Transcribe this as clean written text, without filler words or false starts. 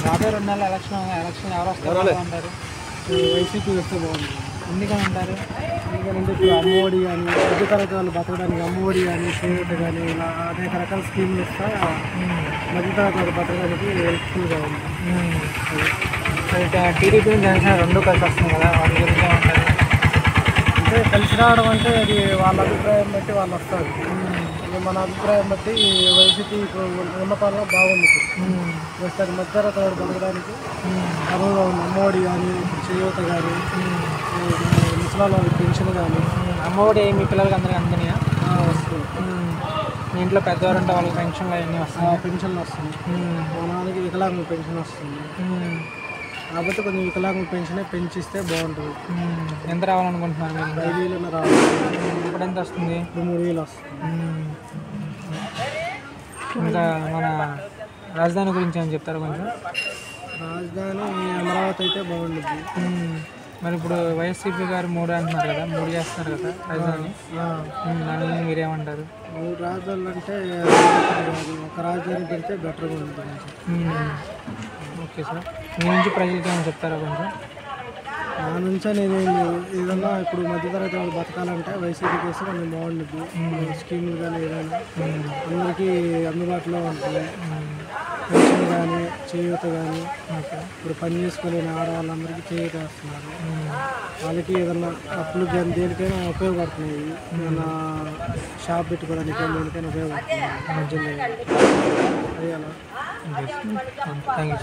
రాబోయే 2 నెలల ఎలక్షన్ ఎవరు వస్తారు అంటారు? వైసీపీ వస్తే బాగుంటుంది. ఎందుకని అంటారు? ఎందుకంటే ఇప్పుడు అమ్మఒడి కానీ మధ్యతరగతి వాళ్ళు బతకడానికి అమ్మఒడి కానీ చేయూత కానీ ఇలా అనేక రకాల స్కీమ్లు ఇస్తా మధ్యతరగతి వాళ్ళు బతకడానికి హెల్ప్ఫుల్గా ఉంది. టీడీపీ జనసేన 2 కలిసి వస్తుంది కదా, వాటి గురించి ఏమంటారు? అంటే కలిసి రావడం అంటే అది వాళ్ళ అభిప్రాయం బట్టి వాళ్ళు వస్తారు. మన అభిప్రాయం బట్టి వైసీపీ ఉన్న పాలన బాగుంది. ప్రస్తుతానికి మధ్యతరగతి వాళ్ళు బతకడానికి అనువుగా ఉంది. అమ్మఒడి కానీ చేయూత కానీ ముసలాళ్ళ వాళ్ళకి పెన్షన్ కానీ. అమ్మఒడి మీ పిల్లలకి అందరికీ అందనియా? వస్తుంది. మీ ఇంట్లో పెద్దవారు ఉంటే వాళ్ళకి పెన్షన్లు అవన్నీ వస్తాయి? పెన్షన్లు వస్తుంది. మా నాన్నకి వికలాంగుల పెన్షన్ వస్తుంది. కాబట్టి కొంచెం వికలాంగుల పెన్షనే పెంచిస్తే బాగుంటుంది. ఎంత రావాలనుకుంటున్నారు మీరు? 5,000 రావాలి. ఇప్పుడు ఎంత వస్తుంది? ఇప్పుడు 3,000 వస్తుంది. ఇంకా మన రాజధాని గురించి ఏమైనా చెప్తారా కొంచెం? రాజధాని అమరావతి అయితే బాగుంటుంది. మరి ఇప్పుడు వైఎస్సీపీ గారు 3 అంటున్నారు కదా, 3 చేస్తున్నారు కదా రాజధాని, దాని మీరేమంటారు? 3 రాజధానులు అంటే ఒక రాజధాని పెడితే బెటర్గా ఉంటుంది. ఓకే సార్, మీ నుంచి ప్రజలకి ఏమైనా చెప్తారా కొంచెం? నా నుంచే నేను ఏదన్నా ఇప్పుడు మధ్యతరగతి వాళ్ళు బతకాలంటే వైసీపీ చేస్తే కొంచెం బాగుంటుంది. స్కీములు కానీ ఏదైనా అందరికీ అందుబాటులో ఉంటుంది. పెన్షన్ కానీ చేయూత కానీ ఇప్పుడు పని చేసుకోలేని ఆడవాళ్ళందరికీ చేయూత వేస్తున్నారు. వాళ్ళకి ఏదన్నా అప్పులు కానీ దేనికైనా ఉపయోగపడుతున్నాయి. ఏదైనా షాప్ పెట్టుకోవడానికి దేనికైనా ఉపయోగపడుతున్నాయి. మధ్యలో అది అలా. Thank you.